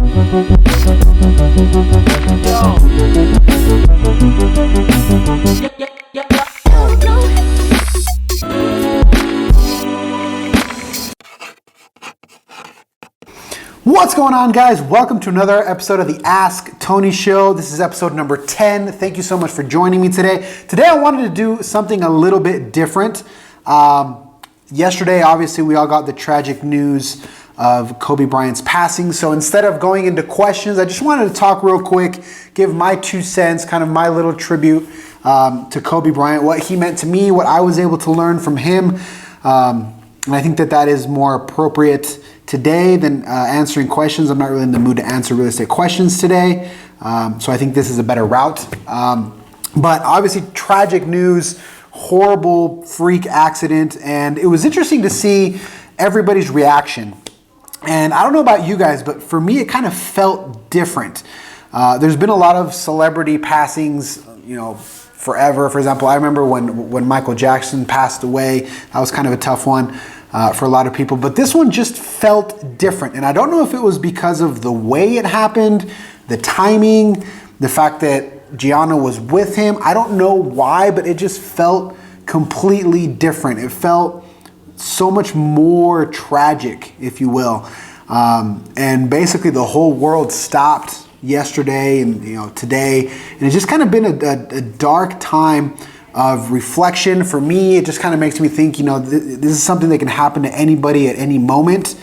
What's going on, guys? Welcome to another episode of the Ask Tony Show. This is episode number 10. Thank you so much for joining me today. Today I wanted to do something a little bit different. Yesterday, obviously, we all got the tragic news of Kobe Bryant's passing. So instead of going into questions, I just wanted to talk real quick, give my 2 cents, kind of my little tribute to Kobe Bryant, what he meant to me, what I was able to learn from him. And I think that that is more appropriate today than answering questions. I'm not really in the mood to answer real estate questions today. So I think this is a better route. But obviously, tragic news, horrible freak accident. And it was interesting to see everybody's reaction. And I don't know about you guys, but for me, it kind of felt different. There's been a lot of celebrity passings, you know, forever. For example, I remember when Michael Jackson passed away. That was kind of a tough one for a lot of people. But this one just felt different. And I don't know if it was because of the way it happened, the timing, the fact that Gianna was with him. I don't know why, but it just felt completely different. It felt so much more tragic, if you will. And basically the whole world stopped yesterday and today. And it's just kind of been a dark time of reflection. For me, it just kind of makes me think, this is something that can happen to anybody at any moment.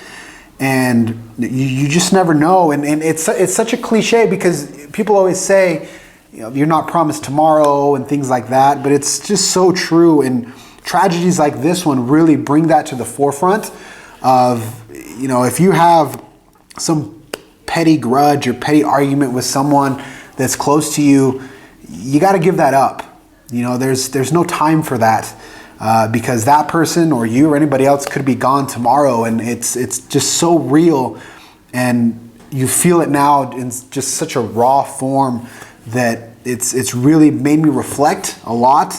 And you just never know. And it's such a cliche because people always say, you're not promised tomorrow and things like that. But it's just so true. And tragedies like this one really bring that to the forefront of, if you have some petty grudge or petty argument with someone that's close to you, you got to give that up. There's no time for that because that person or you or anybody else could be gone tomorrow, and it's just so real, and you feel it now in just such a raw form that it's really made me reflect a lot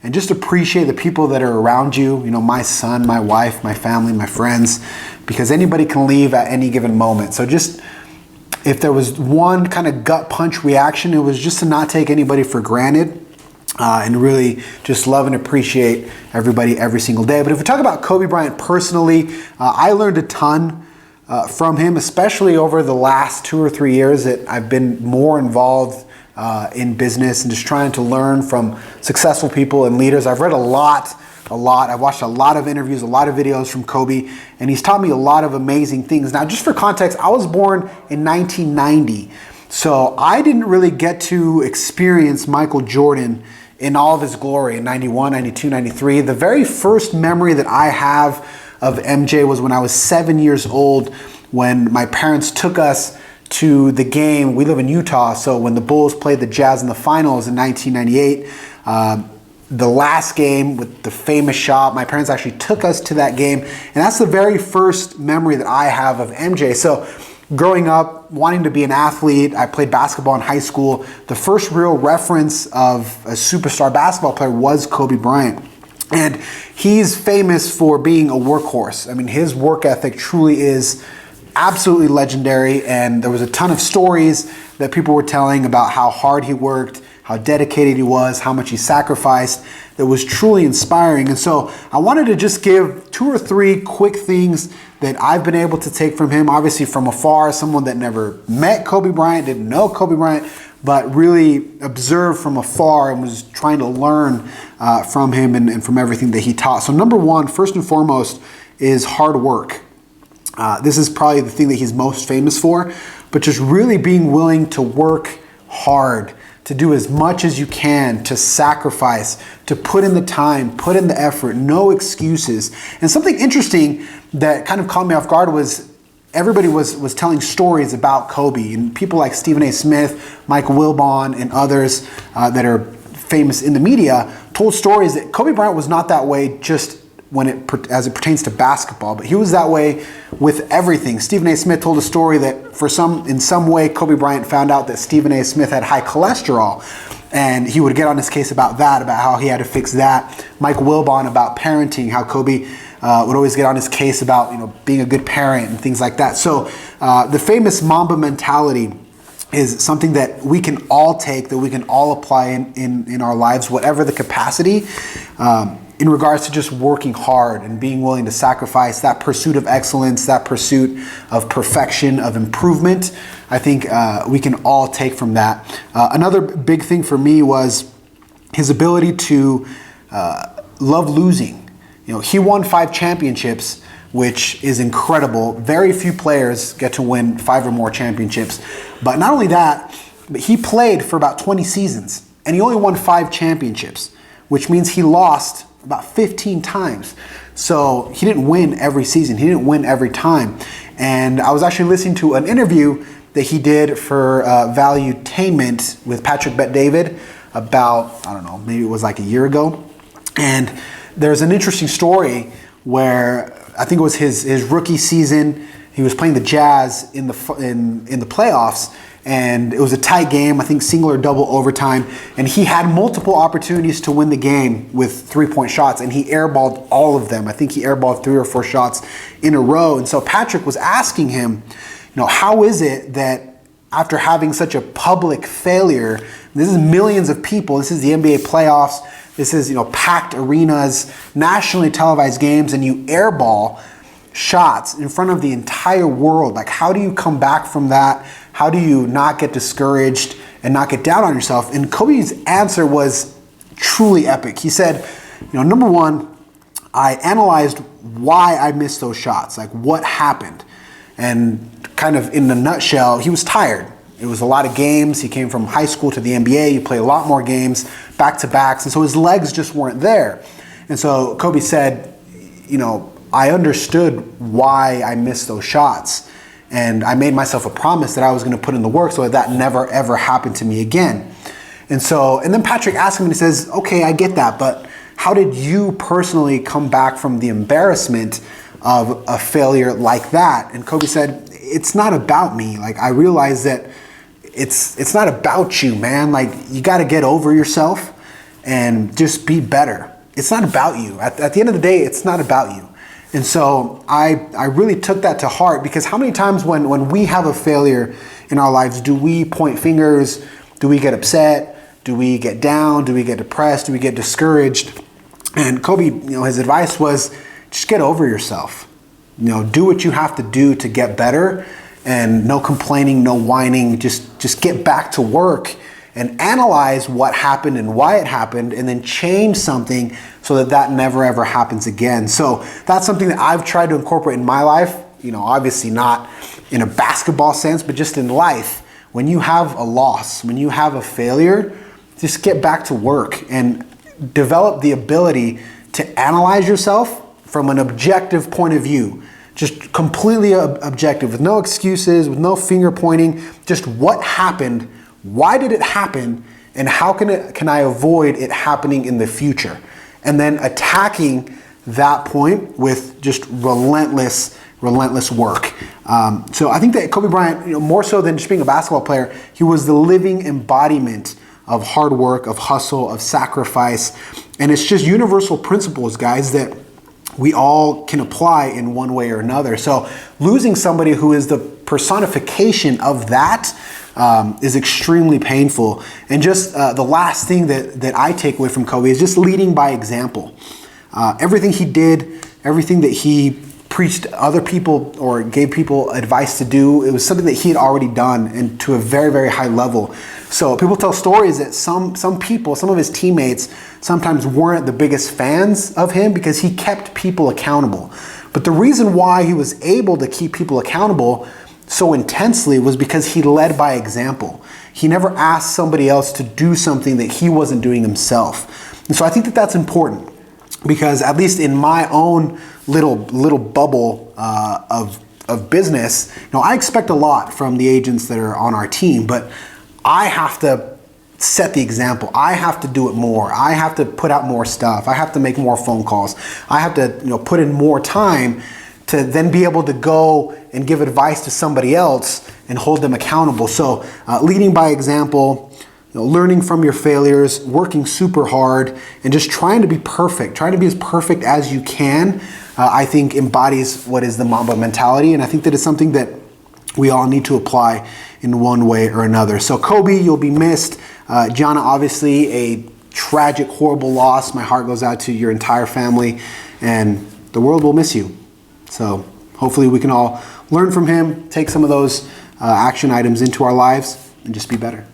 and just appreciate the people that are around you. My son, my wife, my family, my friends, because anybody can leave at any given moment. So just if there was one kind of gut punch reaction, it was just to not take anybody for granted. And really just love and appreciate everybody every single day. But if we talk about Kobe Bryant personally, I learned a ton from him, especially over the last 2 or 3 years that I've been more involved in business and just trying to learn from successful people and leaders. I've read a lot. I've watched a lot of interviews, a lot of videos from Kobe, and he's taught me a lot of amazing things. Now, just for context, I was born in 1990, so I didn't really get to experience Michael Jordan in all of his glory in 91, 92, 93. The very first memory that I have of MJ was when I was 7 years old, when my parents took us to the game. We live in Utah, so when the Bulls played the Jazz in the finals in 1998, the last game with the famous shot, my parents actually took us to that game, and that's the very first memory that I have of MJ. So growing up, wanting to be an athlete, I played basketball in high school. The first real reference of a superstar basketball player was Kobe Bryant. And he's famous for being a workhorse. I mean, his work ethic truly is absolutely legendary. And there was a ton of stories that people were telling about how hard he worked, how dedicated he was, how much he sacrificed. That was truly inspiring. And so I wanted to just give 2 or 3 quick things that I've been able to take from him, obviously from afar, someone that never met Kobe Bryant, didn't know Kobe Bryant, but really observed from afar and was trying to learn from him and from everything that he taught. So number 1, first and foremost, is hard work. This is probably the thing that he's most famous for, but just really being willing to work hard, to do as much as you can, to sacrifice, to put in the time, put in the effort, no excuses. And something interesting that kind of caught me off guard was everybody was telling stories about Kobe, and people like Stephen A. Smith, Mike Wilbon, and others that are famous in the media told stories that Kobe Bryant was not that way just as it pertains to basketball, but he was that way with everything. Stephen A. Smith told a story that in some way Kobe Bryant found out that Stephen A. Smith had high cholesterol, and he would get on his case about that, about how he had to fix that. Mike Wilbon about parenting, how Kobe would always get on his case about being a good parent and things like that. So the famous Mamba mentality is something that we can all take, that we can all apply in our lives, whatever the capacity, in regards to just working hard and being willing to sacrifice, that pursuit of excellence, that pursuit of perfection, of improvement. I think we can all take from that. Another big thing for me was his ability to love losing. He won 5 championships, which is incredible. Very few players get to win 5 or more championships. But not only that, but he played for about 20 seasons and he only won 5 championships, which means he lost about 15 times. So he didn't win every season. He didn't win every time. And I was actually listening to an interview that he did for Valuetainment with Patrick Bet-David about, I don't know, maybe it was like a year ago. And there's an interesting story where I think it was his rookie season. He was playing the Jazz in the playoffs, and it was a tight game, I think single or double overtime, and he had multiple opportunities to win the game with 3-point shots, and he airballed all of them. I think he airballed 3 or 4 shots in a row. And so Patrick was asking him, how is it that after having such a public failure, this is millions of people, this is the NBA playoffs, this is packed arenas, nationally televised games, and you airball shots in front of the entire world. Like, how do you come back from that? How do you not get discouraged and not get down on yourself? And Kobe's answer was truly epic. He said, number one, I analyzed why I missed those shots, like what happened. And kind of in a nutshell, he was tired. It was a lot of games. He came from high school to the NBA. He played a lot more games, back-to-backs, and so his legs just weren't there. And so Kobe said, I understood why I missed those shots. And I made myself a promise that I was going to put in the work so that never, ever happened to me again. And then Patrick asked him, and he says, okay, I get that, but how did you personally come back from the embarrassment of a failure like that? And Kobe said, it's not about me. Like, I realized that it's not about you, man. Like, you got to get over yourself and just be better. It's not about you. At the end of the day, it's not about you. And so I really took that to heart, because how many times when we have a failure in our lives, do we point fingers? Do we get upset? Do we get down? Do we get depressed? Do we get discouraged? And Kobe, his advice was just get over yourself. Do what you have to do to get better, and no complaining, no whining. Just get back to work and analyze what happened and why it happened, and then change something so that never ever happens again. So that's something that I've tried to incorporate in my life, obviously not in a basketball sense, but just in life. When you have a loss, when you have a failure, just get back to work and develop the ability to analyze yourself from an objective point of view. Just completely objective, with no excuses, with no finger pointing, just what happened, why did it happen, and how can I avoid it happening in the future? And then attacking that point with just relentless work. So I think that Kobe Bryant, more so than just being a basketball player, he was the living embodiment of hard work, of hustle, of sacrifice. And it's just universal principles, guys, that we all can apply in one way or another. So losing somebody who is the personification of that is extremely painful. And just the last thing that I take away from Kobe is just leading by example. Everything he did, everything that he preached to other people or gave people advice to do, it was something that he had already done, and to a very, very high level. So people tell stories that some people, some of his teammates, sometimes weren't the biggest fans of him because he kept people accountable. But the reason why he was able to keep people accountable so intensely was because he led by example. He never asked somebody else to do something that he wasn't doing himself. And so I think that that's important, because at least in my own little bubble of business, I expect a lot from the agents that are on our team, but I have to set the example. I have to do it more. I have to put out more stuff. I have to make more phone calls. I have to put in more time to then be able to go and give advice to somebody else and hold them accountable. So leading by example, learning from your failures, working super hard, and just trying to be perfect, trying to be as perfect as you can, I think embodies what is the Mamba mentality. And I think that it's something that we all need to apply in one way or another. So Kobe, you'll be missed. Gianna, obviously a tragic, horrible loss. My heart goes out to your entire family, and the world will miss you. So hopefully we can all learn from him, take some of those action items into our lives, and just be better.